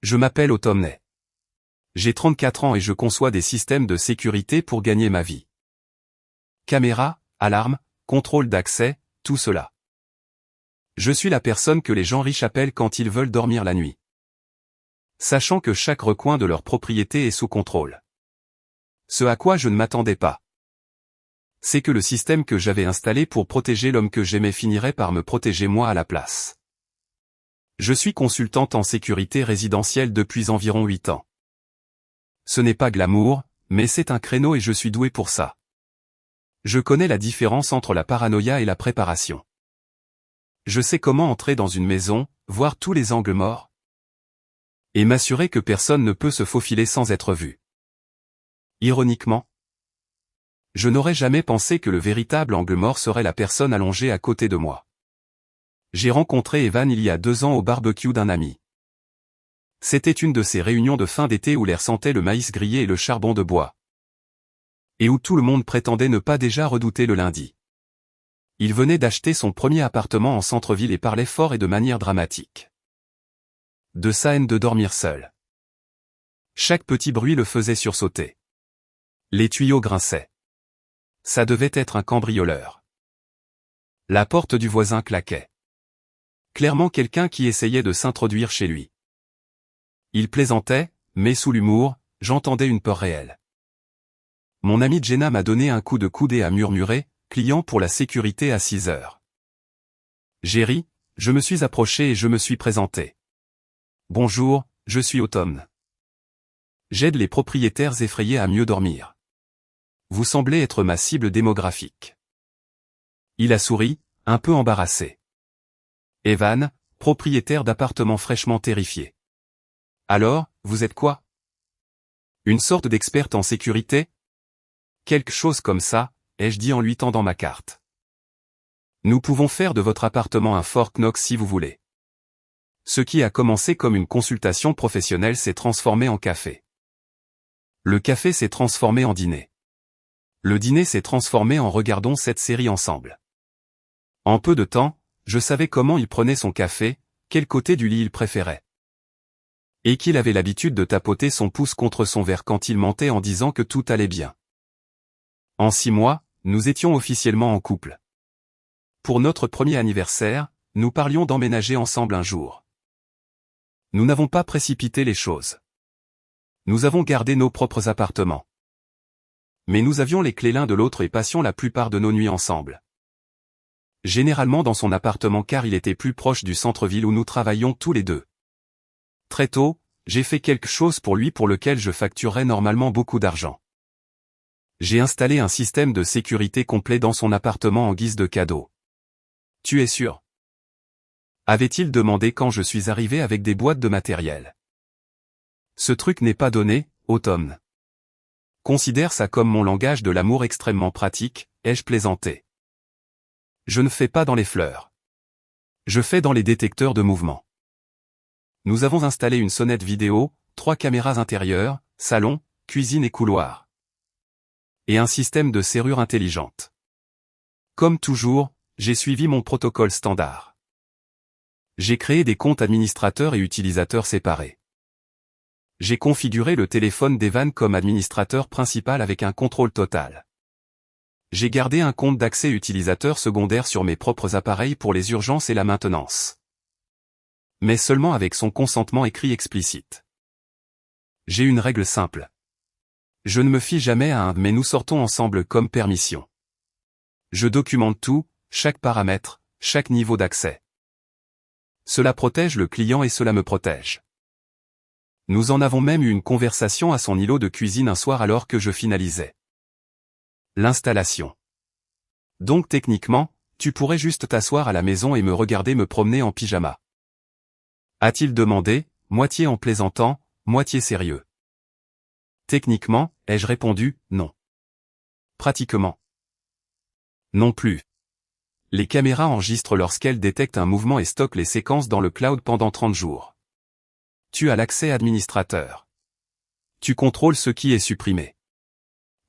Je m'appelle Automney. J'ai 34 ans et je conçois des systèmes de sécurité pour gagner ma vie. Caméra, alarme, contrôle d'accès, tout cela. Je suis la personne que les gens riches appellent quand ils veulent dormir la nuit. Sachant que chaque recoin de leur propriété est sous contrôle. Ce à quoi je ne m'attendais pas. C'est que le système que j'avais installé pour protéger l'homme que j'aimais finirait par me protéger moi à la place. Je suis consultante en sécurité résidentielle depuis environ 8 ans. Ce n'est pas glamour, mais c'est un créneau et je suis doué pour ça. Je connais la différence entre la paranoïa et la préparation. Je sais comment entrer dans une maison, voir tous les angles morts, et m'assurer que personne ne peut se faufiler sans être vu. Ironiquement, je n'aurais jamais pensé que le véritable angle mort serait la personne allongée à côté de moi. J'ai rencontré Evan il y a 2 ans au barbecue d'un ami. C'était une de ces réunions de fin d'été où l'air sentait le maïs grillé et le charbon de bois. Et où tout le monde prétendait ne pas déjà redouter le lundi. Il venait d'acheter son premier appartement en centre-ville et parlait fort et de manière dramatique. De sa haine de dormir seul. Chaque petit bruit le faisait sursauter. Les tuyaux grinçaient. Ça devait être un cambrioleur. La porte du voisin claquait. Clairement quelqu'un qui essayait de s'introduire chez lui. Il plaisantait, mais sous l'humour, j'entendais une peur réelle. Mon ami Jenna m'a donné un coup de coude et a murmuré, client pour la sécurité à 6 heures. J'ai ri, je me suis approché et je me suis présenté. Bonjour, je suis Automne. J'aide les propriétaires effrayés à mieux dormir. Vous semblez être ma cible démographique. Il a souri, un peu embarrassé. Evan, propriétaire d'appartements fraîchement terrifié. Alors, vous êtes quoi? Une sorte d'experte en sécurité? Quelque chose comme ça, ai-je dit en lui tendant ma carte. Nous pouvons faire de votre appartement un Fort Knox si vous voulez. Ce qui a commencé comme une consultation professionnelle s'est transformé en café. Le café s'est transformé en dîner. Le dîner s'est transformé en regardons cette série ensemble. En peu de temps, je savais comment il prenait son café, quel côté du lit il préférait. Et qu'il avait l'habitude de tapoter son pouce contre son verre quand il mentait en disant que tout allait bien. En 6 mois, nous étions officiellement en couple. Pour notre premier anniversaire, nous parlions d'emménager ensemble un jour. Nous n'avons pas précipité les choses. Nous avons gardé nos propres appartements. Mais nous avions les clés l'un de l'autre et passions la plupart de nos nuits ensemble. Généralement dans son appartement car il était plus proche du centre-ville où nous travaillions tous les deux. Très tôt, j'ai fait quelque chose pour lui pour lequel je facturerais normalement beaucoup d'argent. J'ai installé un système de sécurité complet dans son appartement en guise de cadeau. Tu es sûr? Avait-il demandé quand je suis arrivé avec des boîtes de matériel. Ce truc n'est pas donné, Automne. Considère ça comme mon langage de l'amour extrêmement pratique, ai-je plaisanté. Je ne fais pas dans les fleurs. Je fais dans les détecteurs de mouvement. Nous avons installé une sonnette vidéo, 3 caméras intérieures, salon, cuisine et couloir. Et un système de serrure intelligente. Comme toujours, j'ai suivi mon protocole standard. J'ai créé des comptes administrateurs et utilisateurs séparés. J'ai configuré le téléphone d'Evan comme administrateur principal avec un contrôle total. J'ai gardé un compte d'accès utilisateur secondaire sur mes propres appareils pour les urgences et la maintenance. Mais seulement avec son consentement écrit explicite. J'ai une règle simple. Je ne me fie jamais à un mais nous sortons ensemble comme permission. Je documente tout, chaque paramètre, chaque niveau d'accès. Cela protège le client et cela me protège. Nous en avons même eu une conversation à son îlot de cuisine un soir alors que je finalisais l'installation. Donc techniquement, tu pourrais juste t'asseoir à la maison et me regarder me promener en pyjama. A-t-il demandé, moitié en plaisantant, moitié sérieux. Techniquement, ai-je répondu, non. Pratiquement. Non plus. Les caméras enregistrent lorsqu'elles détectent un mouvement et stockent les séquences dans le cloud pendant 30 jours. Tu as l'accès administrateur. Tu contrôles ce qui est supprimé.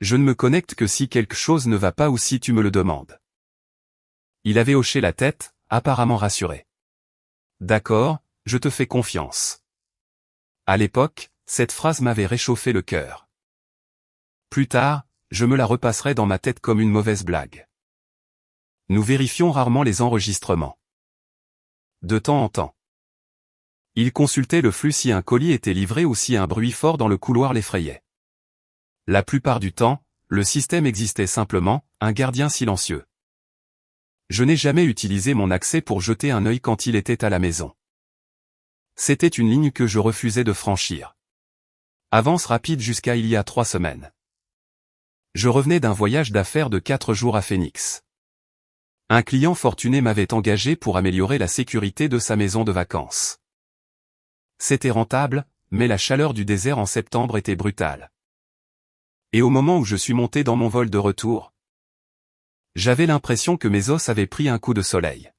Je ne me connecte que si quelque chose ne va pas ou si tu me le demandes. Il avait hoché la tête, apparemment rassuré. D'accord, je te fais confiance. À l'époque, cette phrase m'avait réchauffé le cœur. Plus tard, je me la repasserai dans ma tête comme une mauvaise blague. Nous vérifions rarement les enregistrements. De temps en temps. Il consultait le flux si un colis était livré ou si un bruit fort dans le couloir l'effrayait. La plupart du temps, le système existait simplement, un gardien silencieux. Je n'ai jamais utilisé mon accès pour jeter un œil quand il était à la maison. C'était une ligne que je refusais de franchir. Avance rapide jusqu'à il y a 3 semaines. Je revenais d'un voyage d'affaires de 4 jours à Phoenix. Un client fortuné m'avait engagé pour améliorer la sécurité de sa maison de vacances. C'était rentable, mais la chaleur du désert en septembre était brutale. Et au moment où je suis monté dans mon vol de retour, j'avais l'impression que mes os avaient pris un coup de soleil.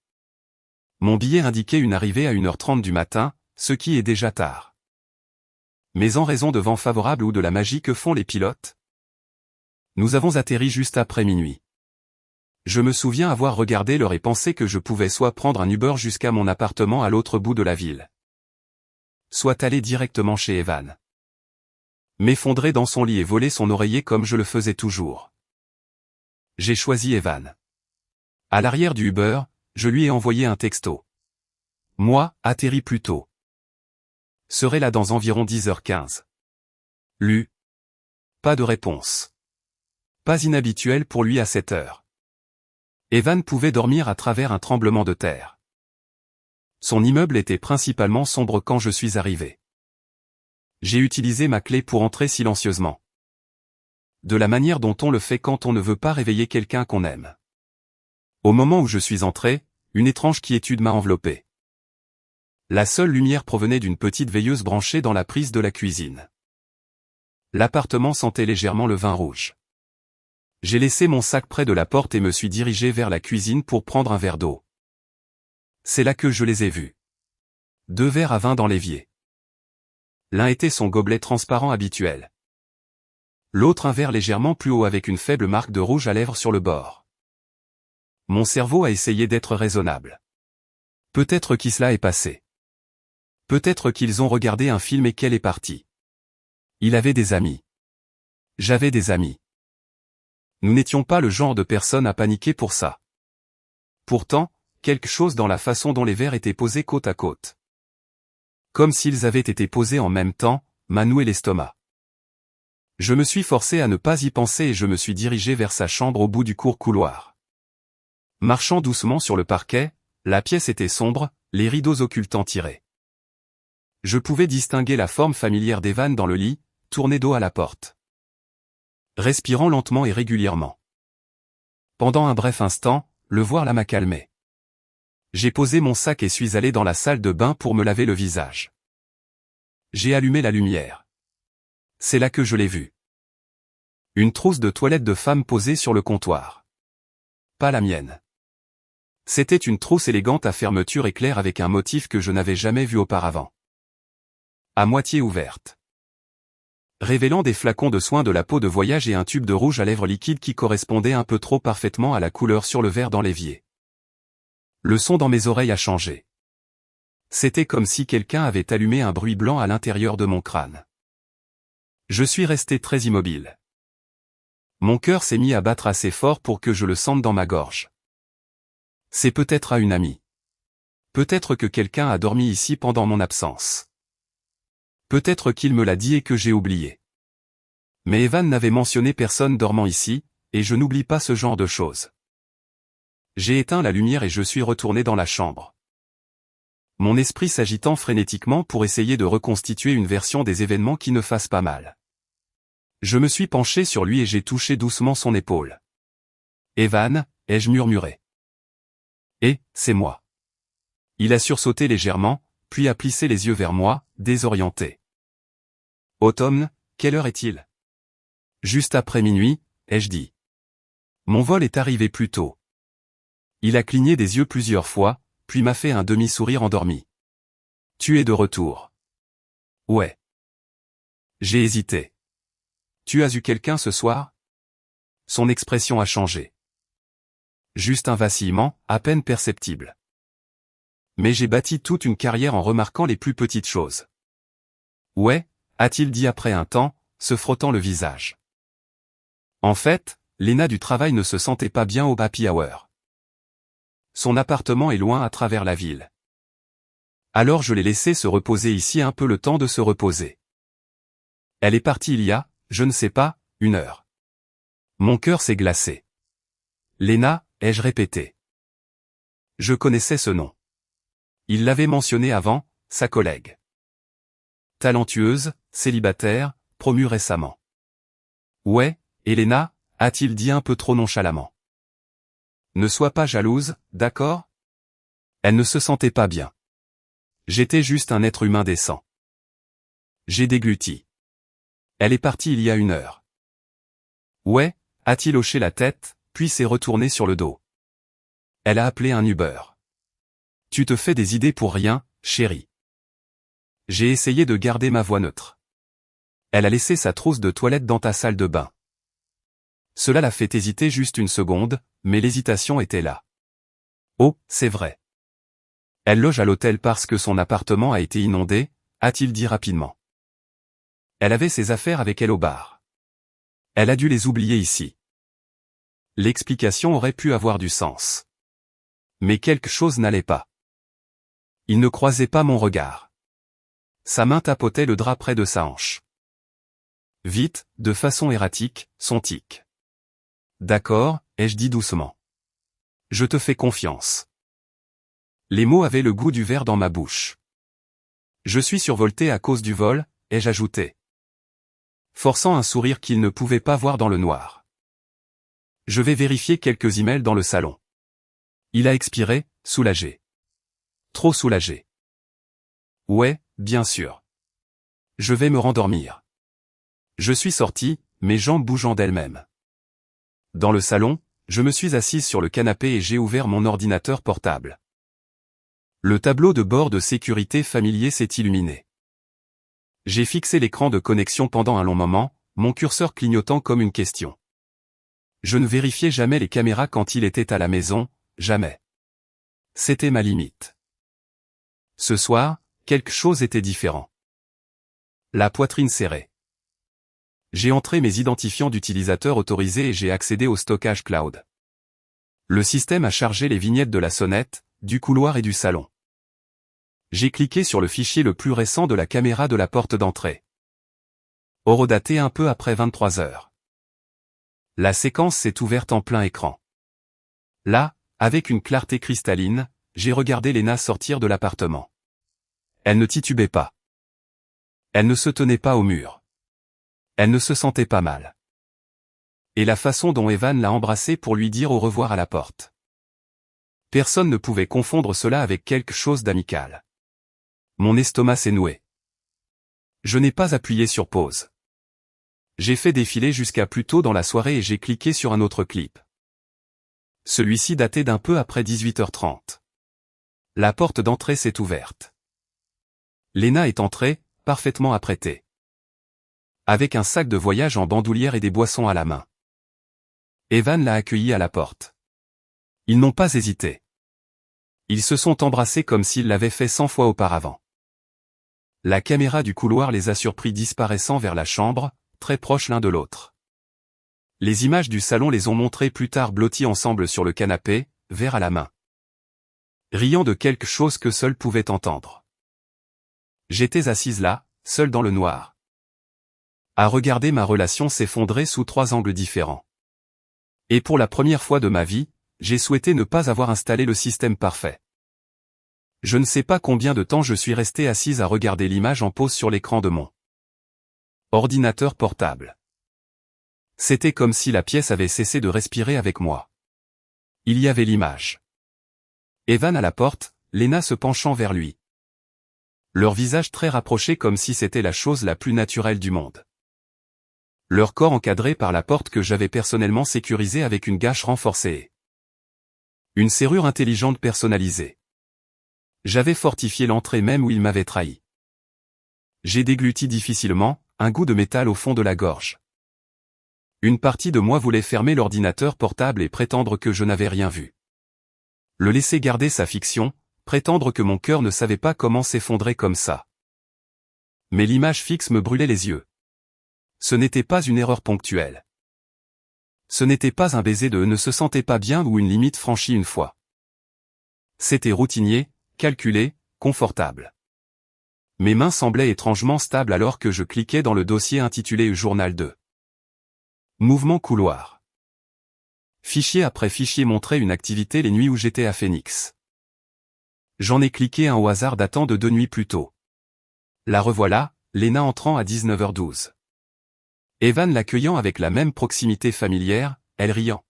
Mon billet indiquait une arrivée à 1h30 du matin, ce qui est déjà tard. Mais en raison de vent favorable ou de la magie que font les pilotes, nous avons atterri juste après minuit. Je me souviens avoir regardé l'heure et pensé que je pouvais soit prendre un Uber jusqu'à mon appartement à l'autre bout de la ville, soit aller directement chez Evan. M'effondrer dans son lit et voler son oreiller comme je le faisais toujours. J'ai choisi Evan. À l'arrière du Uber, je lui ai envoyé un texto. Moi, atterri plus tôt. Serai là dans environ 10h15. Lu. Pas de réponse. Pas inhabituel pour lui à cette heure. Evan pouvait dormir à travers un tremblement de terre. Son immeuble était principalement sombre quand je suis arrivé. J'ai utilisé ma clé pour entrer silencieusement. De la manière dont on le fait quand on ne veut pas réveiller quelqu'un qu'on aime. Au moment où je suis entré, une étrange quiétude m'a enveloppé. La seule lumière provenait d'une petite veilleuse branchée dans la prise de la cuisine. L'appartement sentait légèrement le vin rouge. J'ai laissé mon sac près de la porte et me suis dirigé vers la cuisine pour prendre un verre d'eau. C'est là que je les ai vus. 2 verres à vin dans l'évier. L'un était son gobelet transparent habituel. L'autre un verre légèrement plus haut avec une faible marque de rouge à lèvres sur le bord. Mon cerveau a essayé d'être raisonnable. Peut-être qui cela est passé. Peut-être qu'ils ont regardé un film et qu'elle est partie. Il avait des amis. J'avais des amis. Nous n'étions pas le genre de personnes à paniquer pour ça. Pourtant, quelque chose dans la façon dont les verres étaient posés côte à côte. Comme s'ils avaient été posés en même temps, m'a noué l'estomac. Je me suis forcé à ne pas y penser et je me suis dirigé vers sa chambre au bout du court couloir. Marchant doucement sur le parquet, la pièce était sombre, les rideaux occultants tirés. Je pouvais distinguer la forme familière d'Evan dans le lit, tourné dos à la porte. Respirant lentement et régulièrement. Pendant un bref instant, le voir là m'a calmé. J'ai posé mon sac et suis allé dans la salle de bain pour me laver le visage. J'ai allumé la lumière. C'est là que je l'ai vu. Une trousse de toilette de femme posée sur le comptoir. Pas la mienne. C'était une trousse élégante à fermeture éclair avec un motif que je n'avais jamais vu auparavant. À moitié ouverte. Révélant des flacons de soins de la peau de voyage et un tube de rouge à lèvres liquide qui correspondait un peu trop parfaitement à la couleur sur le verre dans l'évier. Le son dans mes oreilles a changé. C'était comme si quelqu'un avait allumé un bruit blanc à l'intérieur de mon crâne. Je suis resté très immobile. Mon cœur s'est mis à battre assez fort pour que je le sente dans ma gorge. C'est peut-être à une amie. Peut-être que quelqu'un a dormi ici pendant mon absence. Peut-être qu'il me l'a dit et que j'ai oublié. Mais Evan n'avait mentionné personne dormant ici, et je n'oublie pas ce genre de choses. J'ai éteint la lumière et je suis retourné dans la chambre. Mon esprit s'agitant frénétiquement pour essayer de reconstituer une version des événements qui ne fasse pas mal. Je me suis penché sur lui et j'ai touché doucement son épaule. « Evan » ai-je murmuré. « Et, c'est moi. » Il a sursauté légèrement, puis a plissé les yeux vers moi, désorienté. « Automne, quelle heure est-il » ? Juste après minuit, ai-je dit. Mon vol est arrivé plus tôt. Il a cligné des yeux plusieurs fois, puis m'a fait un demi-sourire endormi. Tu es de retour. Ouais. J'ai hésité. Tu as eu quelqu'un ce soir ? Son expression a changé. Juste un vacillement, à peine perceptible. Mais j'ai bâti toute une carrière en remarquant les plus petites choses. Ouais, a-t-il dit après un temps, se frottant le visage. En fait, Lena du travail ne se sentait pas bien au happy hour. Son appartement est loin à travers la ville. Alors je l'ai laissé se reposer ici un peu le temps de se reposer. Elle est partie il y a, je ne sais pas, 1 heure. Mon cœur s'est glacé. Lena, ai-je répété. Je connaissais ce nom. Il l'avait mentionné avant, sa collègue. Talentueuse, célibataire, promue récemment. Ouais, Elena, a-t-il dit un peu trop nonchalamment. Ne sois pas jalouse, d'accord? Elle ne se sentait pas bien. J'étais juste un être humain décent. J'ai dégluti. Elle est partie il y a 1 heure. Ouais, a-t-il hoché la tête, puis s'est retourné sur le dos. Elle a appelé un Uber. Tu te fais des idées pour rien, chérie. J'ai essayé de garder ma voix neutre. Elle a laissé sa trousse de toilette dans ta salle de bain. Cela l'a fait hésiter juste 1 seconde, mais l'hésitation était là. Oh, c'est vrai. Elle loge à l'hôtel parce que son appartement a été inondé, a-t-il dit rapidement. Elle avait ses affaires avec elle au bar. Elle a dû les oublier ici. L'explication aurait pu avoir du sens. Mais quelque chose n'allait pas. Il ne croisait pas mon regard. Sa main tapotait le drap près de sa hanche. Vite, de façon erratique, son tic. D'accord, ai-je dit doucement. Je te fais confiance. Les mots avaient le goût du verre dans ma bouche. Je suis survolté à cause du vol, ai-je ajouté. Forçant un sourire qu'il ne pouvait pas voir dans le noir. Je vais vérifier quelques emails dans le salon. Il a expiré, soulagé. Trop soulagé. Ouais, bien sûr. Je vais me rendormir. Je suis sorti, mes jambes bougeant d'elles-mêmes. Dans le salon, je me suis assise sur le canapé et j'ai ouvert mon ordinateur portable. Le tableau de bord de sécurité familier s'est illuminé. J'ai fixé l'écran de connexion pendant un long moment, mon curseur clignotant comme une question. Je ne vérifiais jamais les caméras quand il était à la maison, jamais. C'était ma limite. Ce soir, quelque chose était différent. La poitrine serrée. J'ai entré mes identifiants d'utilisateurs autorisés et j'ai accédé au stockage cloud. Le système a chargé les vignettes de la sonnette, du couloir et du salon. J'ai cliqué sur le fichier le plus récent de la caméra de la porte d'entrée. Horodaté un peu après 23 heures. La séquence s'est ouverte en plein écran. Là, avec une clarté cristalline, j'ai regardé Lena sortir de l'appartement. Elle ne titubait pas. Elle ne se tenait pas au mur. Elle ne se sentait pas mal. Et la façon dont Evan l'a embrassée pour lui dire au revoir à la porte. Personne ne pouvait confondre cela avec quelque chose d'amical. Mon estomac s'est noué. Je n'ai pas appuyé sur pause. J'ai fait défiler jusqu'à plus tôt dans la soirée et j'ai cliqué sur un autre clip. Celui-ci datait d'un peu après 18h30. La porte d'entrée s'est ouverte. Lena est entrée, parfaitement apprêtée. Avec un sac de voyage en bandoulière et des boissons à la main. Evan l'a accueillie à la porte. Ils n'ont pas hésité. Ils se sont embrassés comme s'ils l'avaient fait 100 fois auparavant. La caméra du couloir les a surpris disparaissant vers la chambre, très proches l'un de l'autre. Les images du salon les ont montrés plus tard blottis ensemble sur le canapé, verre à la main. Riant de quelque chose que seul pouvait entendre. J'étais assise là, seule dans le noir. À regarder ma relation s'effondrer sous 3 angles différents. Et pour la première fois de ma vie, j'ai souhaité ne pas avoir installé le système parfait. Je ne sais pas combien de temps je suis restée assise à regarder l'image en pause sur l'écran de mon ordinateur portable. C'était comme si la pièce avait cessé de respirer avec moi. Il y avait l'image. Evan à la porte, Lena se penchant vers lui. Leur visage très rapproché comme si c'était la chose la plus naturelle du monde. Leur corps encadré par la porte que j'avais personnellement sécurisée avec une gâche renforcée. Une serrure intelligente personnalisée. J'avais fortifié l'entrée même où il m'avait trahi. J'ai dégluti difficilement, un goût de métal au fond de la gorge. Une partie de moi voulait fermer l'ordinateur portable et prétendre que je n'avais rien vu. Le laisser garder sa fiction, prétendre que mon cœur ne savait pas comment s'effondrer comme ça. Mais l'image fixe me brûlait les yeux. Ce n'était pas une erreur ponctuelle. Ce n'était pas un baiser de ne se sentait pas bien ou une limite franchie une fois. C'était routinier, calculé, confortable. Mes mains semblaient étrangement stables alors que je cliquais dans le dossier intitulé Journal 2. Mouvement couloir. Fichier après fichier montrait une activité les nuits où j'étais à Phoenix. J'en ai cliqué un au hasard datant de 2 nuits plus tôt. La revoilà, Lena entrant à 19h12. Evan l'accueillant avec la même proximité familière, elle riant.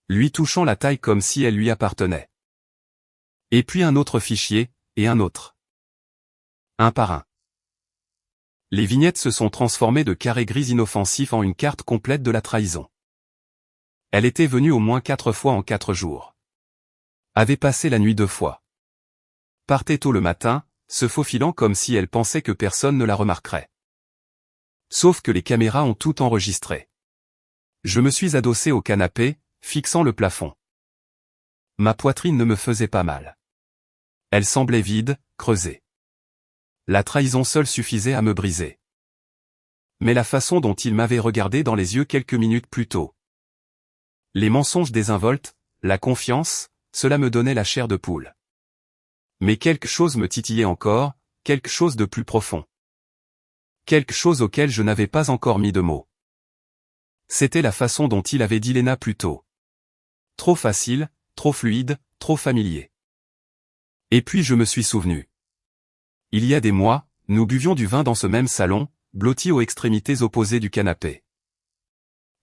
Lui touchant la taille comme si elle lui appartenait. Et puis un autre fichier, et un autre. Un par un. Les vignettes se sont transformées de carrés gris inoffensifs en une carte complète de la trahison. Elle était venue au moins 4 fois en 4 jours. Avait passé la nuit 2 fois. Partait tôt le matin, se faufilant comme si elle pensait que personne ne la remarquerait. Sauf que les caméras ont tout enregistré. Je me suis adossé au canapé, fixant le plafond. Ma poitrine ne me faisait pas mal. Elle semblait vide, creusée. La trahison seule suffisait à me briser. Mais la façon dont il m'avait regardé dans les yeux quelques minutes plus tôt. Les mensonges désinvoltes, la confiance, cela me donnait la chair de poule. Mais quelque chose me titillait encore, quelque chose de plus profond. Quelque chose auquel je n'avais pas encore mis de mots. C'était la façon dont il avait dit Lena plus tôt. Trop facile, trop fluide, trop familier. Et puis je me suis souvenu. Il y a des mois, nous buvions du vin dans ce même salon, blotti aux extrémités opposées du canapé.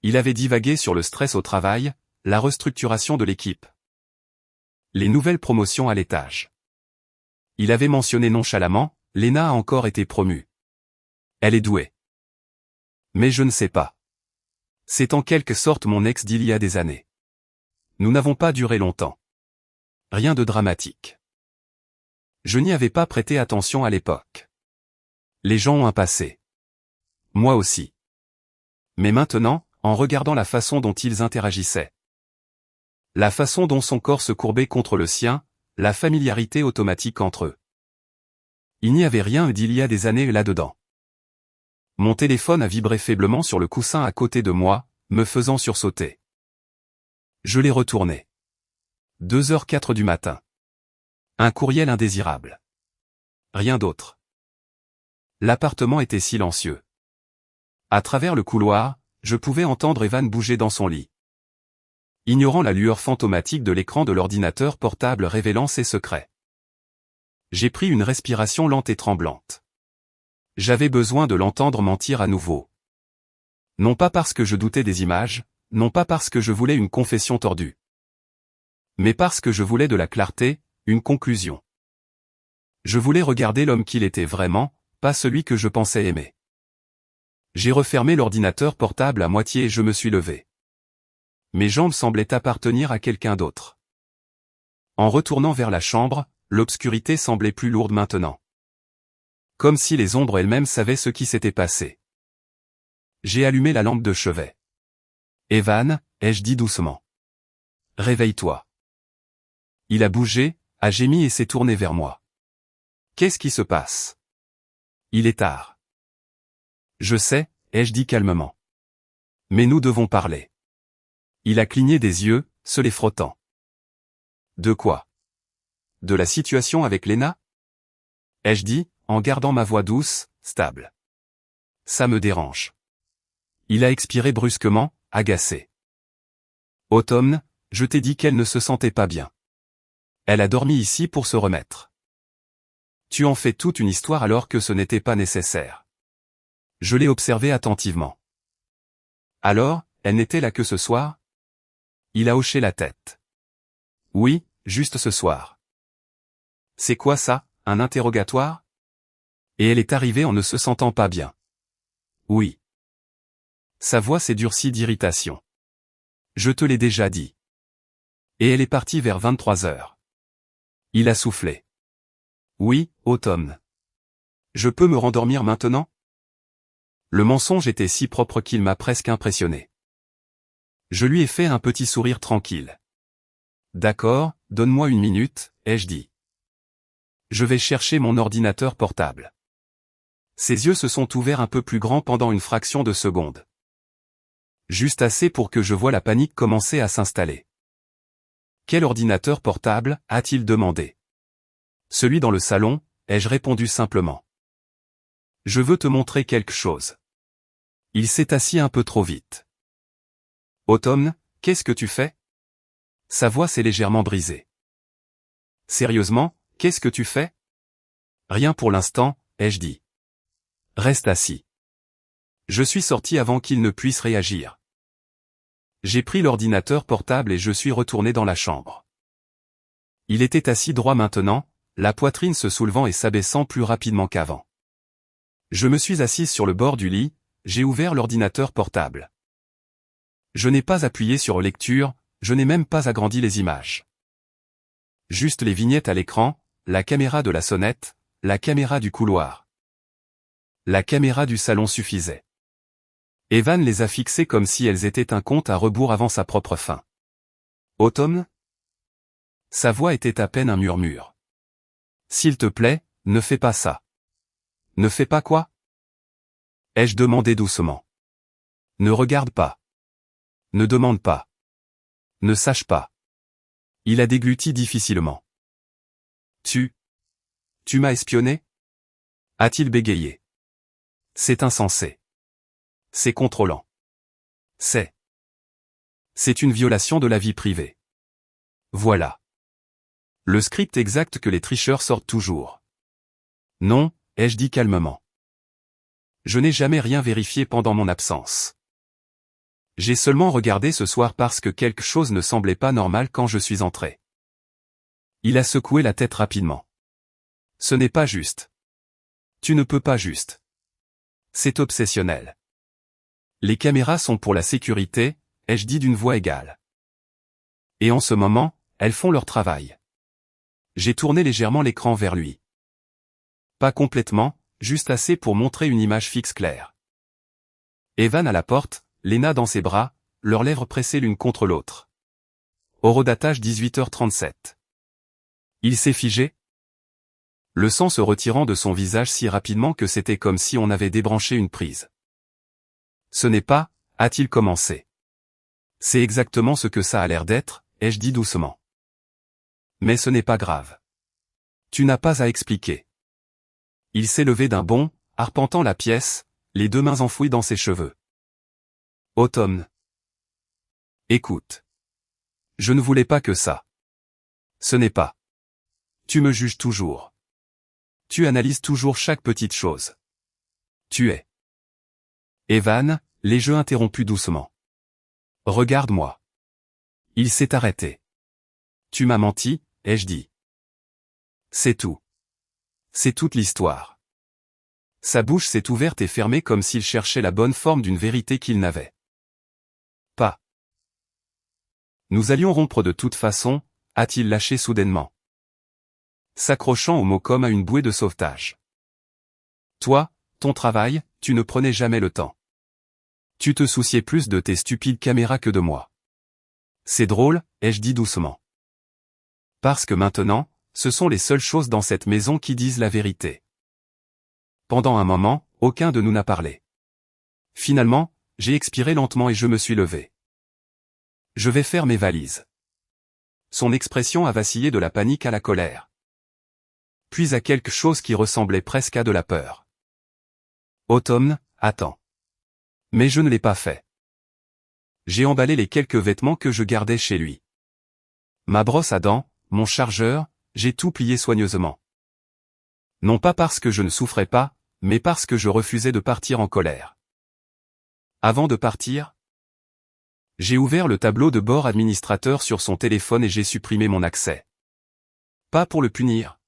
Il avait divagué sur le stress au travail, la restructuration de l'équipe. Les nouvelles promotions à l'étage. Il avait mentionné nonchalamment, Lena a encore été promue. Elle est douée. Mais je ne sais pas. C'est en quelque sorte mon ex d'il y a des années. Nous n'avons pas duré longtemps. Rien de dramatique. Je n'y avais pas prêté attention à l'époque. Les gens ont un passé. Moi aussi. Mais maintenant, en regardant la façon dont ils interagissaient. La façon dont son corps se courbait contre le sien, la familiarité automatique entre eux. Il n'y avait rien d'il y a des années là-dedans. Mon téléphone a vibré faiblement sur le coussin à côté de moi, me faisant sursauter. Je l'ai retourné. 2h04 du matin. Un courriel indésirable. Rien d'autre. L'appartement était silencieux. À travers le couloir, je pouvais entendre Evan bouger dans son lit. Ignorant la lueur fantomatique de l'écran de l'ordinateur portable révélant ses secrets. J'ai pris une respiration lente et tremblante. J'avais besoin de l'entendre mentir à nouveau. Non pas parce que je doutais des images, non pas parce que je voulais une confession tordue. Mais parce que je voulais de la clarté, une conclusion. Je voulais regarder l'homme qu'il était vraiment, pas celui que je pensais aimer. J'ai refermé l'ordinateur portable à moitié et je me suis levé. Mes jambes semblaient appartenir à quelqu'un d'autre. En retournant vers la chambre, l'obscurité semblait plus lourde maintenant. Comme si les ombres elles-mêmes savaient ce qui s'était passé. J'ai allumé la lampe de chevet. Evan, ai-je dit doucement. Réveille-toi. Il a bougé, a gémi et s'est tourné vers moi. Qu'est-ce qui se passe? Il est tard. Je sais, ai-je dit calmement. Mais nous devons parler. Il a cligné des yeux, se les frottant. De quoi? De la situation avec Lena? Ai-je dit, en gardant ma voix douce, stable. Ça me dérange. Il a expiré brusquement, agacé. Automne, je t'ai dit qu'elle ne se sentait pas bien. Elle a dormi ici pour se remettre. Tu en fais toute une histoire alors que ce n'était pas nécessaire. Je l'ai observé attentivement. Alors, elle n'était là que ce soir? Il a hoché la tête. Oui, juste ce soir. C'est quoi ça, un interrogatoire? Et elle est arrivée en ne se sentant pas bien. Oui. Sa voix s'est durcie d'irritation. Je te l'ai déjà dit. Et elle est partie vers 23h. Il a soufflé. Oui, automne. Je peux me rendormir maintenant? Le mensonge était si propre qu'il m'a presque impressionné. Je lui ai fait un petit sourire tranquille. D'accord, donne-moi une minute, ai-je dit. Je vais chercher mon ordinateur portable. Ses yeux se sont ouverts un peu plus grands pendant une fraction de seconde. Juste assez pour que je voie la panique commencer à s'installer. Quel ordinateur portable, a-t-il demandé. Celui dans le salon, ai-je répondu simplement. Je veux te montrer quelque chose. Il s'est assis un peu trop vite. Autumn, qu'est-ce que tu fais? Sa voix s'est légèrement brisée. Sérieusement, qu'est-ce que tu fais? Rien pour l'instant, ai-je dit. Reste assis. Je suis sorti avant qu'il ne puisse réagir. J'ai pris l'ordinateur portable et je suis retourné dans la chambre. Il était assis droit maintenant, la poitrine se soulevant et s'abaissant plus rapidement qu'avant. Je me suis assise sur le bord du lit, j'ai ouvert l'ordinateur portable. Je n'ai pas appuyé sur lecture, je n'ai même pas agrandi les images. Juste les vignettes à l'écran, la caméra de la sonnette, la caméra du couloir. La caméra du salon suffisait. Evan les a fixées comme si elles étaient un compte à rebours avant sa propre fin. Autumn? Sa voix était à peine un murmure. S'il te plaît, ne fais pas ça. Ne fais pas quoi? Ai-je demandé doucement. Ne regarde pas. Ne demande pas. Ne sache pas. Il a dégluti difficilement. Tu m'as espionné? A-t-il bégayé. C'est insensé. C'est contrôlant. C'est une violation de la vie privée. Voilà. Le script exact que les tricheurs sortent toujours. Non, ai-je dit calmement. Je n'ai jamais rien vérifié pendant mon absence. J'ai seulement regardé ce soir parce que quelque chose ne semblait pas normal quand je suis entré. Il a secoué la tête rapidement. Ce n'est pas juste. Tu ne peux pas juste. C'est obsessionnel. Les caméras sont pour la sécurité, ai-je dit d'une voix égale. Et en ce moment, elles font leur travail. J'ai tourné légèrement l'écran vers lui. Pas complètement, juste assez pour montrer une image fixe claire. Evan à la porte, Lena dans ses bras, leurs lèvres pressées l'une contre l'autre. Horodatage 18h37. Il s'est figé? Le sang se retirant de son visage si rapidement que c'était comme si on avait débranché une prise. Ce n'est pas, a-t-il commencé. C'est exactement ce que ça a l'air d'être, ai-je dit doucement. Mais ce n'est pas grave. Tu n'as pas à expliquer. Il s'est levé d'un bond, arpentant la pièce, les deux mains enfouies dans ses cheveux. Autumn. Écoute. Je ne voulais pas que ça. Ce n'est pas. Tu me juges toujours. Tu analyses toujours chaque petite chose. Tu es. Evan, les jeux interrompus doucement. Regarde-moi. Il s'est arrêté. Tu m'as menti, ai-je dit. C'est tout. C'est toute l'histoire. Sa bouche s'est ouverte et fermée comme s'il cherchait la bonne forme d'une vérité qu'il n'avait pas. Nous allions rompre de toute façon, a-t-il lâché soudainement. S'accrochant au mot comme à une bouée de sauvetage. Toi, ton travail, tu ne prenais jamais le temps. Tu te souciais plus de tes stupides caméras que de moi. C'est drôle, ai-je dit doucement. Parce que maintenant, ce sont les seules choses dans cette maison qui disent la vérité. Pendant un moment, aucun de nous n'a parlé. Finalement, j'ai expiré lentement et je me suis levé. Je vais faire mes valises. Son expression a vacillé de la panique à la colère. Puis à quelque chose qui ressemblait presque à de la peur. Autumn, attends. Mais je ne l'ai pas fait. J'ai emballé les quelques vêtements que je gardais chez lui. Ma brosse à dents, mon chargeur, j'ai tout plié soigneusement. Non pas parce que je ne souffrais pas, mais parce que je refusais de partir en colère. Avant de partir, j'ai ouvert le tableau de bord administrateur sur son téléphone et j'ai supprimé mon accès. Pas pour le punir,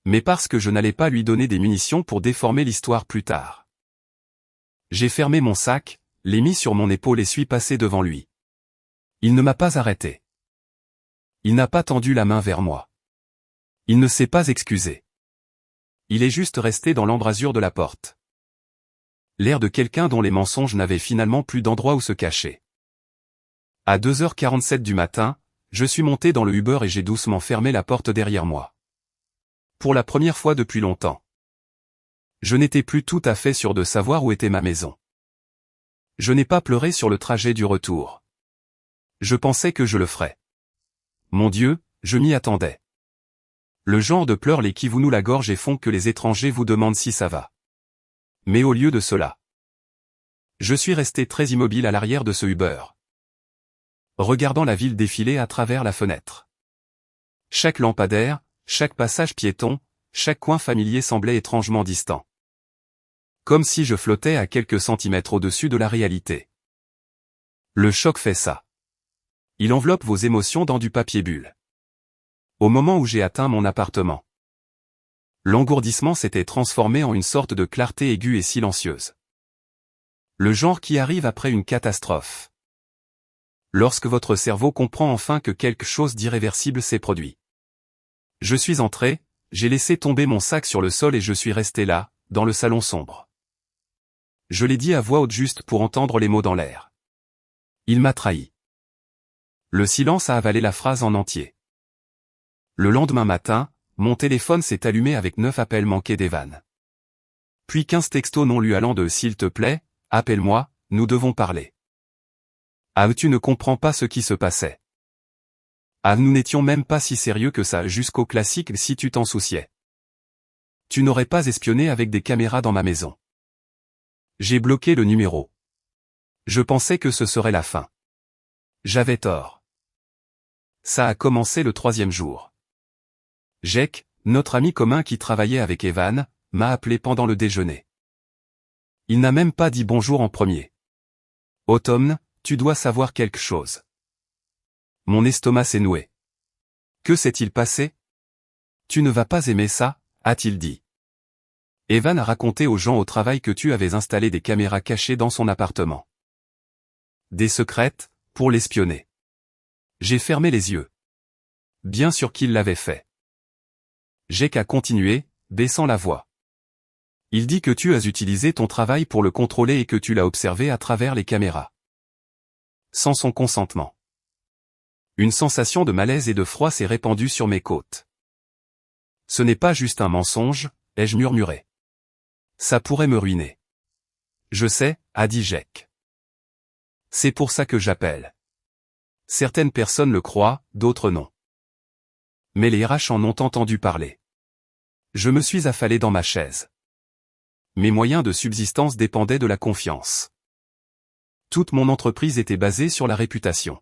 mais parce que je n'allais pas lui donner des munitions pour déformer l'histoire plus tard. J'ai fermé mon sac, l'ai mis sur mon épaule et suis passé devant lui. Il ne m'a pas arrêté. Il n'a pas tendu la main vers moi. Il ne s'est pas excusé. Il est juste resté dans l'embrasure de la porte. L'air de quelqu'un dont les mensonges n'avaient finalement plus d'endroit où se cacher. À 2h47 du matin, je suis monté dans le Uber et j'ai doucement fermé la porte derrière moi. Pour la première fois depuis longtemps. Je n'étais plus tout à fait sûr de savoir où était ma maison. Je n'ai pas pleuré sur le trajet du retour. Je pensais que je le ferais. Mon Dieu, je m'y attendais. Le genre de pleurs qui vous nouent la gorge et font que les étrangers vous demandent si ça va. Mais au lieu de cela, je suis resté très immobile à l'arrière de ce Uber, regardant la ville défiler à travers la fenêtre. Chaque lampadaire, chaque passage piéton, chaque coin familier semblait étrangement distant. Comme si je flottais à quelques centimètres au-dessus de la réalité. Le choc fait ça. Il enveloppe vos émotions dans du papier bulle. Au moment où j'ai atteint mon appartement, l'engourdissement s'était transformé en une sorte de clarté aiguë et silencieuse. Le genre qui arrive après une catastrophe. Lorsque votre cerveau comprend enfin que quelque chose d'irréversible s'est produit. Je suis entré, j'ai laissé tomber mon sac sur le sol et je suis resté là, dans le salon sombre. Je l'ai dit à voix haute juste pour entendre les mots dans l'air. Il m'a trahi. Le silence a avalé la phrase en entier. Le lendemain matin, mon téléphone s'est allumé avec 9 appels manqués d'Evan. Puis 15 textos non lus allant de « S'il te plaît, appelle-moi, nous devons parler ». Ah, tu ne comprends pas ce qui se passait. Ah, nous n'étions même pas si sérieux que ça jusqu'au classique « Si tu t'en souciais ». Tu n'aurais pas espionné avec des caméras dans ma maison. J'ai bloqué le numéro. Je pensais que ce serait la fin. J'avais tort. Ça a commencé le 3e jour. Jake, notre ami commun qui travaillait avec Evan, m'a appelé pendant le déjeuner. Il n'a même pas dit bonjour en premier. Autumn, tu dois savoir quelque chose. Mon estomac s'est noué. Que s'est-il passé? Tu ne vas pas aimer ça, a-t-il dit. Evan a raconté aux gens au travail que tu avais installé des caméras cachées dans son appartement. Des secrètes, pour l'espionner. J'ai fermé les yeux. Bien sûr qu'il l'avait fait. Jake a continué, baissant la voix. Il dit que tu as utilisé ton travail pour le contrôler et que tu l'as observé à travers les caméras. Sans son consentement. Une sensation de malaise et de froid s'est répandue sur mes côtes. Ce n'est pas juste un mensonge, ai-je murmuré. Ça pourrait me ruiner. Je sais, a dit Jake. C'est pour ça que j'appelle. Certaines personnes le croient, d'autres non. Mais les RH en ont entendu parler. Je me suis affalé dans ma chaise. Mes moyens de subsistance dépendaient de la confiance. Toute mon entreprise était basée sur la réputation.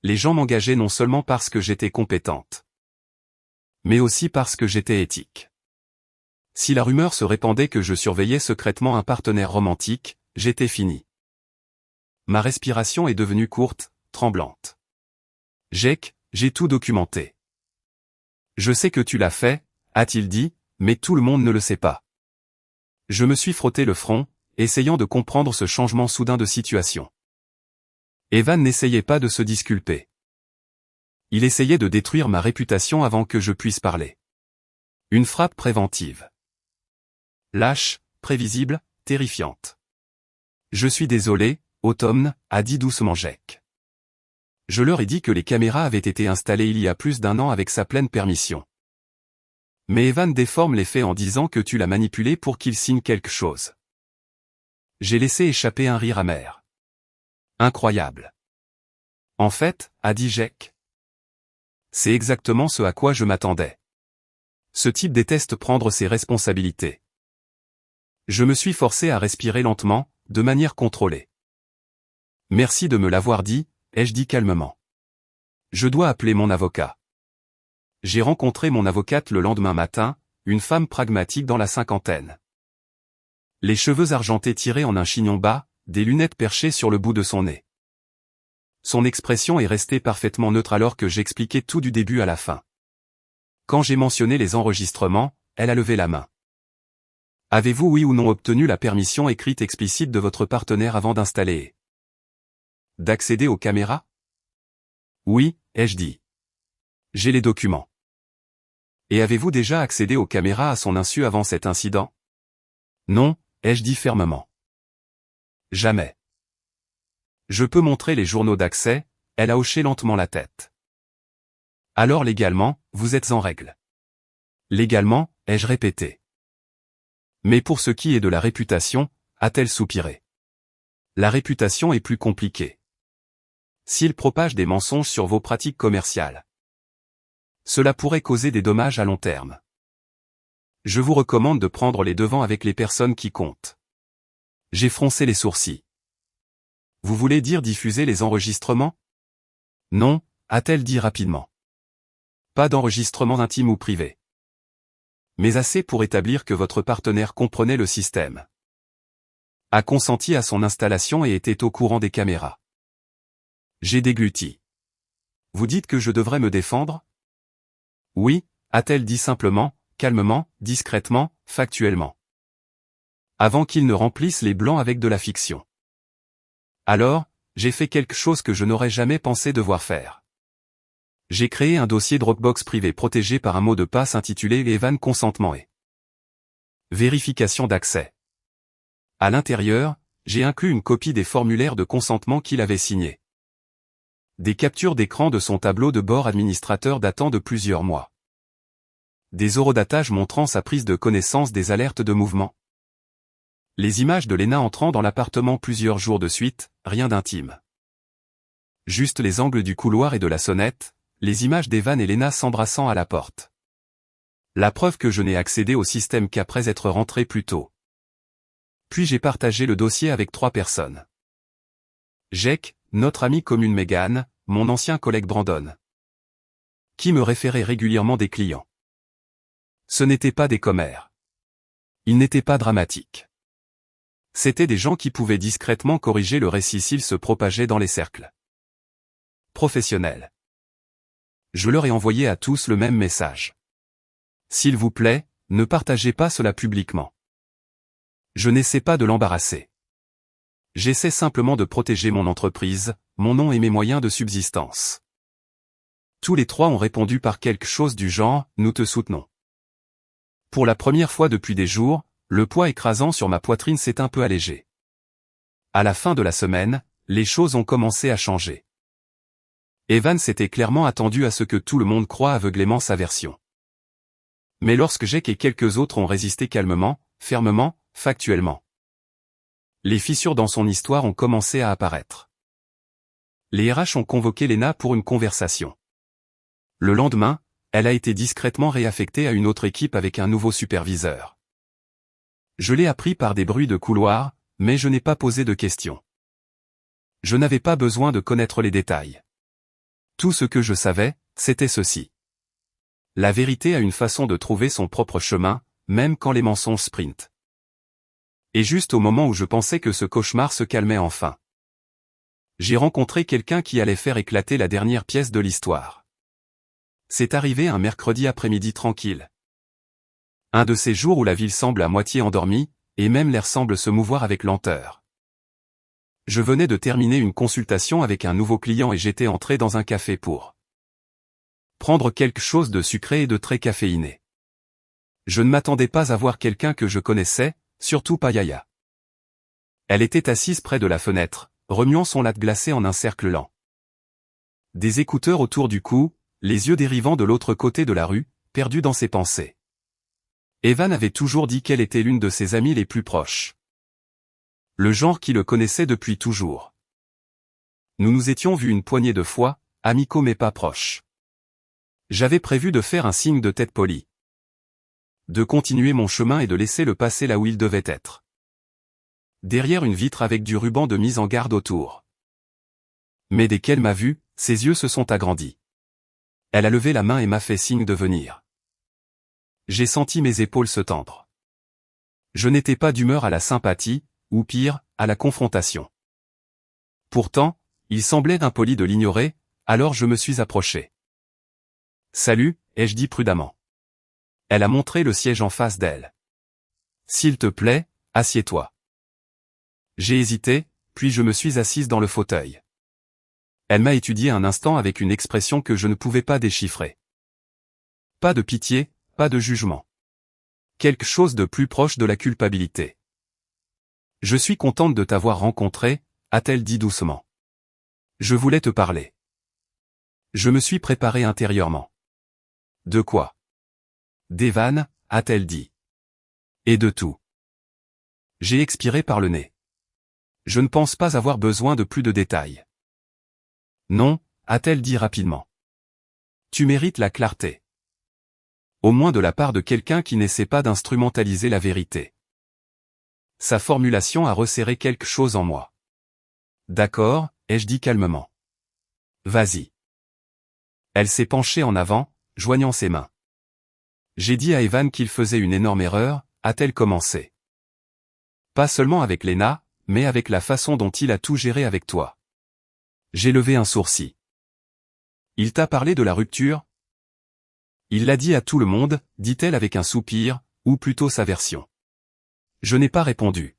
Les gens m'engageaient non seulement parce que j'étais compétente, mais aussi parce que j'étais éthique. Si la rumeur se répandait que je surveillais secrètement un partenaire romantique, j'étais fini. Ma respiration est devenue courte, tremblante. Jake, j'ai tout documenté. Je sais que tu l'as fait, a-t-il dit, mais tout le monde ne le sait pas. Je me suis frotté le front, essayant de comprendre ce changement soudain de situation. Evan n'essayait pas de se disculper. Il essayait de détruire ma réputation avant que je puisse parler. Une frappe préventive. Lâche, prévisible, terrifiante. Je suis désolé, Autumn, a dit doucement Jake. Je leur ai dit que les caméras avaient été installées il y a plus d'1 an avec sa pleine permission. Mais Evan déforme les faits en disant que tu l'as manipulé pour qu'il signe quelque chose. J'ai laissé échapper un rire amer. Incroyable. En fait, a dit Jake. C'est exactement ce à quoi je m'attendais. Ce type déteste prendre ses responsabilités. Je me suis forcé à respirer lentement, de manière contrôlée. Merci de me l'avoir dit, ai-je dit calmement. Je dois appeler mon avocat. J'ai rencontré mon avocate le lendemain matin, une femme pragmatique dans la cinquantaine. Les cheveux argentés tirés en un chignon bas, des lunettes perchées sur le bout de son nez. Son expression est restée parfaitement neutre alors que j'expliquais tout du début à la fin. Quand j'ai mentionné les enregistrements, elle a levé la main. Avez-vous oui ou non obtenu la permission écrite explicite de votre partenaire avant d'installer d'accéder aux caméras? Oui, ai-je dit. J'ai les documents. Et avez-vous déjà accédé aux caméras à son insu avant cet incident? Non, ai-je dit fermement. Jamais. Je peux montrer les journaux d'accès, elle a hoché lentement la tête. Alors légalement, vous êtes en règle. Légalement, ai-je répété. Mais pour ce qui est de la réputation, a-t-elle soupiré. La réputation est plus compliquée. S'il propage des mensonges sur vos pratiques commerciales, cela pourrait causer des dommages à long terme. Je vous recommande de prendre les devants avec les personnes qui comptent. J'ai froncé les sourcils. Vous voulez dire diffuser les enregistrements? Non, a-t-elle dit rapidement. Pas d'enregistrement intime ou privé. Mais assez pour établir que votre partenaire comprenait le système, a consenti à son installation et était au courant des caméras. J'ai dégluti. Vous dites que je devrais me défendre? Oui, a-t-elle dit simplement, calmement, discrètement, factuellement. Avant qu'il ne remplisse les blancs avec de la fiction. Alors, j'ai fait quelque chose que je n'aurais jamais pensé devoir faire. J'ai créé un dossier Dropbox privé protégé par un mot de passe intitulé Evan consentement et vérification d'accès. À l'intérieur, j'ai inclus une copie des formulaires de consentement qu'il avait signés. Des captures d'écran de son tableau de bord administrateur datant de plusieurs mois. Des horodatages montrant sa prise de connaissance des alertes de mouvement. Les images de Lena entrant dans l'appartement plusieurs jours de suite, rien d'intime. Juste les angles du couloir et de la sonnette, les images d'Evan et Lena s'embrassant à la porte. La preuve que je n'ai accédé au système qu'après être rentré plus tôt. Puis j'ai partagé le dossier avec 3 personnes. Jake, notre amie commune Megan, mon ancien collègue Brandon, qui me référait régulièrement des clients. Ce n'étaient pas des commères. Ils n'étaient pas dramatiques. C'étaient des gens qui pouvaient discrètement corriger le récit s'il se propageait dans les cercles professionnels. Je leur ai envoyé à tous le même message. S'il vous plaît, ne partagez pas cela publiquement. Je n'essaie pas de l'embarrasser. J'essaie simplement de protéger mon entreprise, mon nom et mes moyens de subsistance. Tous les 3 ont répondu par quelque chose du genre « Nous te soutenons ». Pour la première fois depuis des jours, le poids écrasant sur ma poitrine s'est un peu allégé. À la fin de la semaine, les choses ont commencé à changer. Evan s'était clairement attendu à ce que tout le monde croie aveuglément sa version. Mais lorsque Jake et quelques autres ont résisté calmement, fermement, factuellement, les fissures dans son histoire ont commencé à apparaître. Les RH ont convoqué Lena pour une conversation. Le lendemain, elle a été discrètement réaffectée à une autre équipe avec un nouveau superviseur. Je l'ai appris par des bruits de couloir, mais je n'ai pas posé de questions. Je n'avais pas besoin de connaître les détails. Tout ce que je savais, c'était ceci. La vérité a une façon de trouver son propre chemin, même quand les mensonges sprintent. Et juste au moment où je pensais que ce cauchemar se calmait enfin, j'ai rencontré quelqu'un qui allait faire éclater la dernière pièce de l'histoire. C'est arrivé un mercredi après-midi tranquille. Un de ces jours où la ville semble à moitié endormie, et même l'air semble se mouvoir avec lenteur. Je venais de terminer une consultation avec un nouveau client et j'étais entré dans un café pour prendre quelque chose de sucré et de très caféiné. Je ne m'attendais pas à voir quelqu'un que je connaissais, surtout pas Yaya. Elle était assise près de la fenêtre, remuant son latte glacé en un cercle lent. Des écouteurs autour du cou, les yeux dérivant de l'autre côté de la rue, perdus dans ses pensées. Evan avait toujours dit qu'elle était l'une de ses amies les plus proches. Le genre qui le connaissait depuis toujours. Nous nous étions vus une poignée de fois, amicaux mais pas proches. J'avais prévu de faire un signe de tête poli. De continuer mon chemin et de laisser le passer là où il devait être. Derrière une vitre avec du ruban de mise en garde autour. Mais dès qu'elle m'a vu, ses yeux se sont agrandis. Elle a levé la main et m'a fait signe de venir. J'ai senti mes épaules se tendre. Je n'étais pas d'humeur à la sympathie, ou pire, à la confrontation. Pourtant, il semblait impoli de l'ignorer, alors je me suis approché. « Salut », ai-je dit prudemment. Elle a montré le siège en face d'elle. « S'il te plaît, assieds-toi. » J'ai hésité, puis je me suis assise dans le fauteuil. Elle m'a étudié un instant avec une expression que je ne pouvais pas déchiffrer. Pas de pitié, pas de jugement. Quelque chose de plus proche de la culpabilité. « Je suis contente de t'avoir rencontré », a-t-elle dit doucement. « Je voulais te parler. » Je me suis préparé intérieurement. « De quoi ?»« D'Evan », a-t-elle dit. « Et de tout. » J'ai expiré par le nez. Je ne pense pas avoir besoin de plus de détails. Non, a-t-elle dit rapidement. Tu mérites la clarté. Au moins de la part de quelqu'un qui n'essaie pas d'instrumentaliser la vérité. Sa formulation a resserré quelque chose en moi. D'accord, ai-je dit calmement. Vas-y. Elle s'est penchée en avant, joignant ses mains. J'ai dit à Evan qu'il faisait une énorme erreur, a-t-elle commencé. Pas seulement avec Lena, mais avec la façon dont il a tout géré avec toi. J'ai levé un sourcil. Il t'a parlé de la rupture? Il l'a dit à tout le monde, dit-elle avec un soupir, ou plutôt sa version. Je n'ai pas répondu.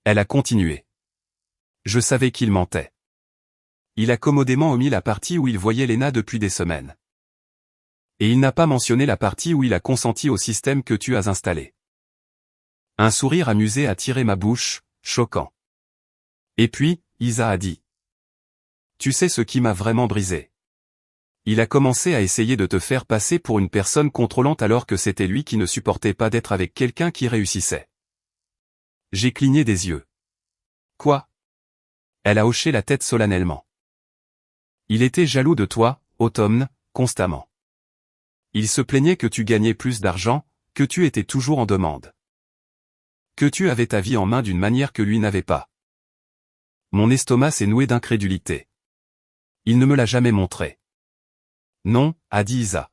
Elle a continué. Je savais qu'il mentait. Il a commodément omis la partie où il voyait Lena depuis des semaines. Et il n'a pas mentionné la partie où il a consenti au système que tu as installé. Un sourire amusé a tiré ma bouche, choquant. Et puis, Isa a dit. Tu sais ce qui m'a vraiment brisé. Il a commencé à essayer de te faire passer pour une personne contrôlante alors que c'était lui qui ne supportait pas d'être avec quelqu'un qui réussissait. J'ai cligné des yeux. Quoi? Elle a hoché la tête solennellement. Il était jaloux de toi, Autumn, constamment. Il se plaignait que tu gagnais plus d'argent, que tu étais toujours en demande. Que tu avais ta vie en main d'une manière que lui n'avait pas. Mon estomac s'est noué d'incrédulité. Il ne me l'a jamais montré. Non, a dit Isa.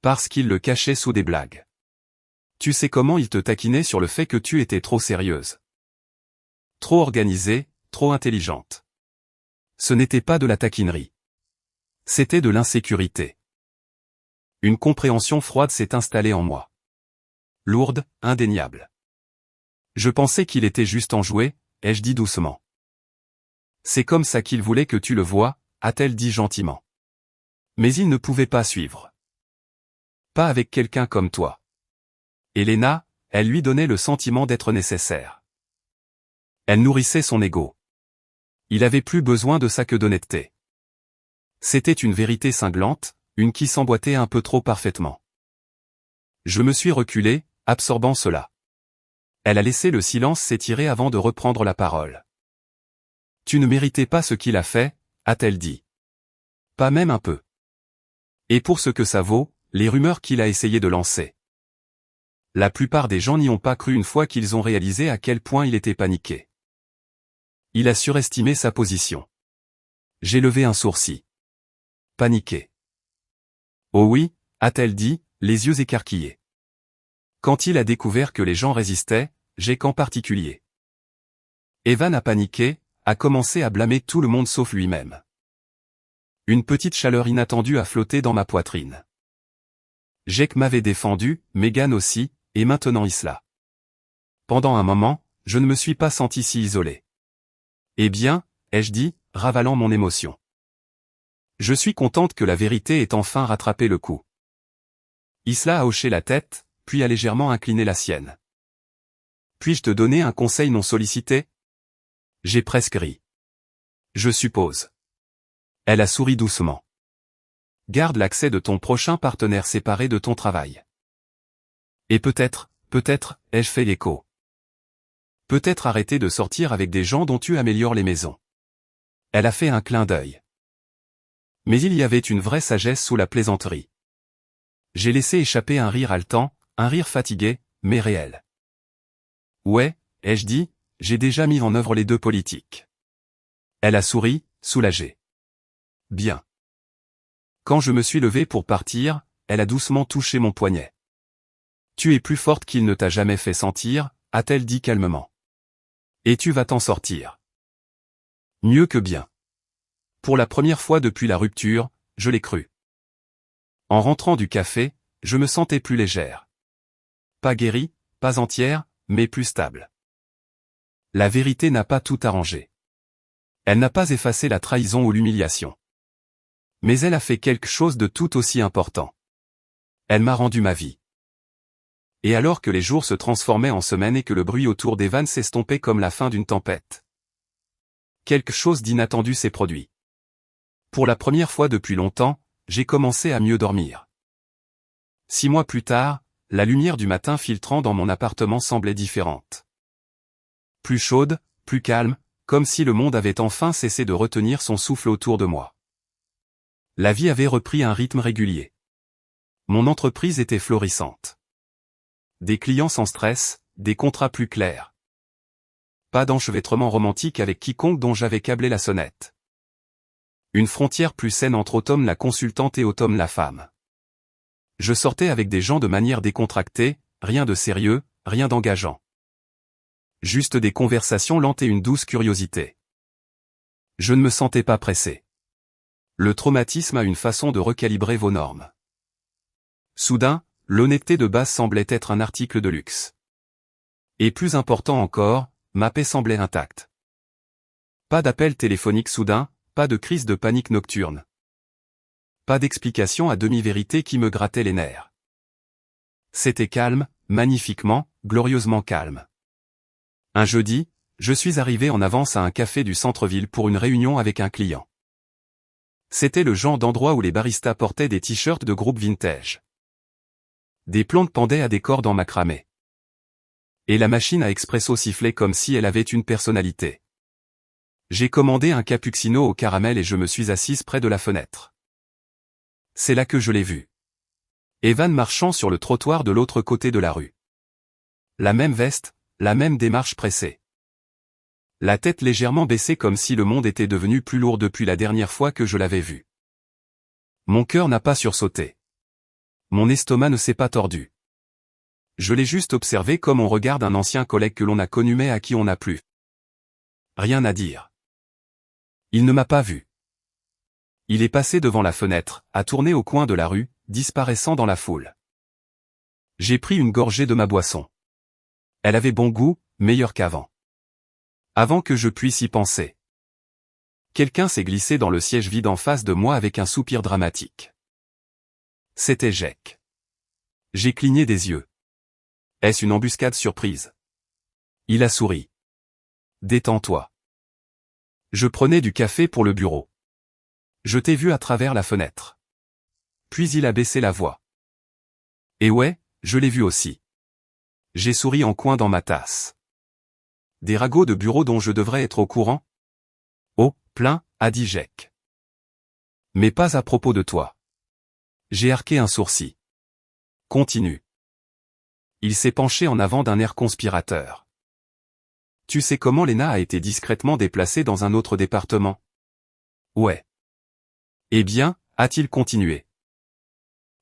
Parce qu'il le cachait sous des blagues. Tu sais comment il te taquinait sur le fait que tu étais trop sérieuse. Trop organisée, trop intelligente. Ce n'était pas de la taquinerie. C'était de l'insécurité. Une compréhension froide s'est installée en moi. Lourde, indéniable. Je pensais qu'il était juste enjoué, ai-je dit doucement. C'est comme ça qu'il voulait que tu le voies, a-t-elle dit gentiment. Mais il ne pouvait pas suivre. Pas avec quelqu'un comme toi. Elena, elle lui donnait le sentiment d'être nécessaire. Elle nourrissait son ego. Il avait plus besoin de ça que d'honnêteté. C'était une vérité cinglante, une qui s'emboîtait un peu trop parfaitement. Je me suis reculé, absorbant cela. Elle a laissé le silence s'étirer avant de reprendre la parole. Tu ne méritais pas ce qu'il a fait, a-t-elle dit. Pas même un peu. Et pour ce que ça vaut, les rumeurs qu'il a essayé de lancer. La plupart des gens n'y ont pas cru une fois qu'ils ont réalisé à quel point il était paniqué. Il a surestimé sa position. J'ai levé un sourcil. Paniqué. Oh oui, a-t-elle dit, les yeux écarquillés. Quand il a découvert que les gens résistaient, j'ai qu'en particulier. Evan a paniqué, a commencé à blâmer tout le monde sauf lui-même. Une petite chaleur inattendue a flotté dans ma poitrine. Jake m'avait défendu, Megan aussi, et maintenant Isla. Pendant un moment, je ne me suis pas senti si isolé. Eh bien, ai-je dit, ravalant mon émotion. Je suis contente que la vérité ait enfin rattrapé le coup. Isla a hoché la tête, puis a légèrement incliné la sienne. Puis-je te donner un conseil non sollicité? J'ai presque ri. Je suppose. Elle a souri doucement. Garde l'accès de ton prochain partenaire séparé de ton travail. Et peut-être, ai-je fait l'écho. Peut-être arrêter de sortir avec des gens dont tu améliores les maisons. Elle a fait un clin d'œil. Mais il y avait une vraie sagesse sous la plaisanterie. J'ai laissé échapper un rire haletant, un rire fatigué, mais réel. Ouais, ai-je dit, j'ai déjà mis en œuvre les deux politiques. Elle a souri, soulagée. Bien. Quand je me suis levé pour partir, elle a doucement touché mon poignet. Tu es plus forte qu'il ne t'a jamais fait sentir, a-t-elle dit calmement. Et tu vas t'en sortir. Mieux que bien. Pour la première fois depuis la rupture, je l'ai cru. En rentrant du café, je me sentais plus légère. Pas guérie, pas entière, mais plus stable. La vérité n'a pas tout arrangé. Elle n'a pas effacé la trahison ou l'humiliation. Mais elle a fait quelque chose de tout aussi important. Elle m'a rendu ma vie. Et alors que les jours se transformaient en semaines et que le bruit autour d'Evan s'estompait comme la fin d'une tempête. Quelque chose d'inattendu s'est produit. Pour la première fois depuis longtemps, j'ai commencé à mieux dormir. 6 mois plus tard, la lumière du matin filtrant dans mon appartement semblait différente. Plus chaude, plus calme, comme si le monde avait enfin cessé de retenir son souffle autour de moi. La vie avait repris un rythme régulier. Mon entreprise était florissante. Des clients sans stress, des contrats plus clairs. Pas d'enchevêtrement romantique avec quiconque dont j'avais câblé la sonnette. Une frontière plus saine entre Automne la consultante et Automne la femme. Je sortais avec des gens de manière décontractée, rien de sérieux, rien d'engageant. Juste des conversations lentes et une douce curiosité. Je ne me sentais pas pressé. Le traumatisme a une façon de recalibrer vos normes. Soudain, l'honnêteté de base semblait être un article de luxe. Et plus important encore, ma paix semblait intacte. Pas d'appel téléphonique soudain, pas de crise de panique nocturne. Pas d'explication à demi-vérité qui me grattait les nerfs. C'était calme, magnifiquement, glorieusement calme. Un jeudi, je suis arrivé en avance à un café du centre-ville pour une réunion avec un client. C'était le genre d'endroit où les baristas portaient des t-shirts de groupe vintage. Des plantes pendaient à des cordes en macramé. Et la machine à expresso sifflait comme si elle avait une personnalité. J'ai commandé un cappuccino au caramel et je me suis assise près de la fenêtre. C'est là que je l'ai vu. Evan marchant sur le trottoir de l'autre côté de la rue. La même veste, la même démarche pressée. La tête légèrement baissée comme si le monde était devenu plus lourd depuis la dernière fois que je l'avais vu. Mon cœur n'a pas sursauté. Mon estomac ne s'est pas tordu. Je l'ai juste observé comme on regarde un ancien collègue que l'on a connu mais à qui on n'a plus rien à dire. Il ne m'a pas vu. Il est passé devant la fenêtre, a tourné au coin de la rue, disparaissant dans la foule. J'ai pris une gorgée de ma boisson. Elle avait bon goût, meilleur qu'avant. Avant que je puisse y penser. Quelqu'un s'est glissé dans le siège vide en face de moi avec un soupir dramatique. C'était Jack. J'ai cligné des yeux. Est-ce une embuscade surprise? Il a souri. Détends-toi. Je prenais du café pour le bureau. Je t'ai vu à travers la fenêtre. Puis il a baissé la voix. Et ouais, je l'ai vu aussi. J'ai souri en coin dans ma tasse. Des ragots de bureau dont je devrais être au courant? Oh, plein, a dit Jack. Mais pas à propos de toi. J'ai arqué un sourcil. Continue. Il s'est penché en avant d'un air conspirateur. Tu sais comment Lena a été discrètement déplacée dans un autre département? Ouais. Eh bien, a-t-il continué.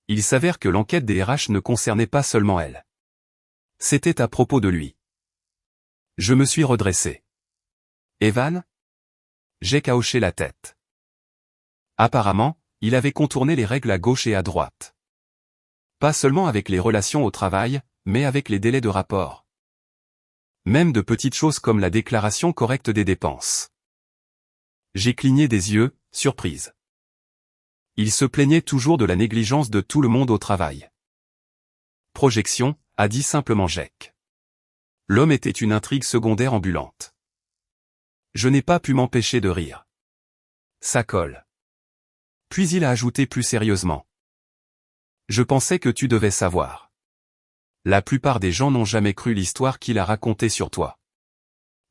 Il s'avère que l'enquête des RH ne concernait pas seulement elle. C'était à propos de lui. Je me suis redressé. Evan? Jack a hoché la tête. Apparemment, il avait contourné les règles à gauche et à droite. Pas seulement avec les relations au travail, mais avec les délais de rapport. Même de petites choses comme la déclaration correcte des dépenses. J'ai cligné des yeux, surprise. Il se plaignait toujours de la négligence de tout le monde au travail. Projection, a dit simplement Jack. L'homme était une intrigue secondaire ambulante. Je n'ai pas pu m'empêcher de rire. Ça colle. Puis il a ajouté plus sérieusement. Je pensais que tu devais savoir. La plupart des gens n'ont jamais cru l'histoire qu'il a racontée sur toi.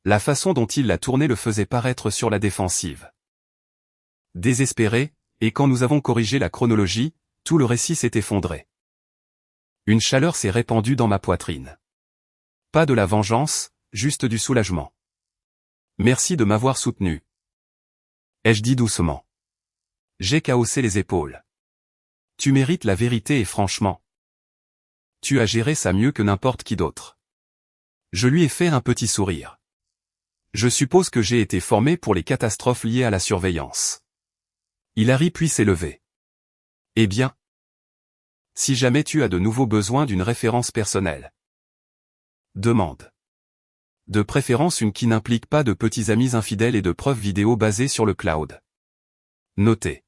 La façon dont il l'a tournée le faisait paraître sur la défensive. Désespéré, et quand nous avons corrigé la chronologie, tout le récit s'est effondré. Une chaleur s'est répandue dans ma poitrine. Pas de la vengeance, juste du soulagement. Merci de m'avoir soutenu. Ai-je dit doucement. Jack a haussé les épaules. Tu mérites la vérité et franchement. Tu as géré ça mieux que n'importe qui d'autre. Je lui ai fait un petit sourire. Je suppose que j'ai été formé pour les catastrophes liées à la surveillance. Il a ri puis s'est levé. Eh bien. Si jamais tu as de nouveau besoin d'une référence personnelle. Demande. De préférence une qui n'implique pas de petits amis infidèles et de preuves vidéo basées sur le cloud. Notez.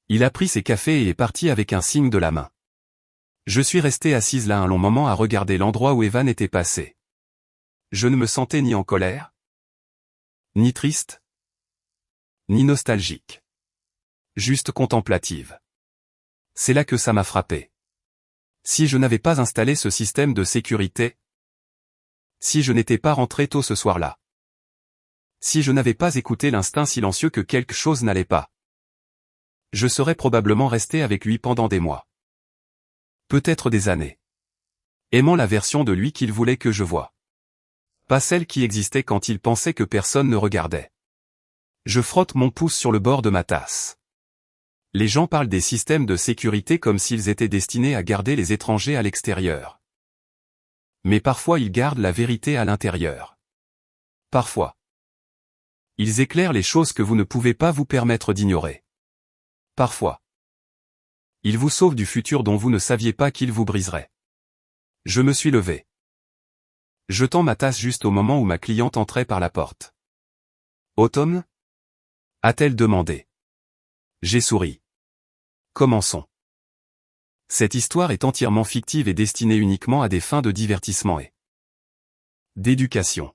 Il a pris ses cafés et est parti avec un signe de la main. Je suis resté assise là un long moment à regarder l'endroit où Evan était passé. Je ne me sentais ni en colère, ni triste, ni nostalgique. Juste contemplative. C'est là que ça m'a frappé. Si je n'avais pas installé ce système de sécurité, si je n'étais pas rentré tôt ce soir-là, si je n'avais pas écouté l'instinct silencieux que quelque chose n'allait pas, je serais probablement resté avec lui pendant des mois. Peut-être des années. Aimant la version de lui qu'il voulait que je voie. Pas celle qui existait quand il pensait que personne ne regardait. Je frotte mon pouce sur le bord de ma tasse. Les gens parlent des systèmes de sécurité comme s'ils étaient destinés à garder les étrangers à l'extérieur. Mais parfois ils gardent la vérité à l'intérieur. Parfois. Ils éclairent les choses que vous ne pouvez pas vous permettre d'ignorer. Parfois. Ils vous sauvent du futur dont vous ne saviez pas qu'il vous briserait. Je me suis levé. Jetant ma tasse juste au moment où ma cliente entrait par la porte. « Automne » a-t-elle demandé. J'ai souri. Commençons. Cette histoire est entièrement fictive et destinée uniquement à des fins de divertissement et d'éducation.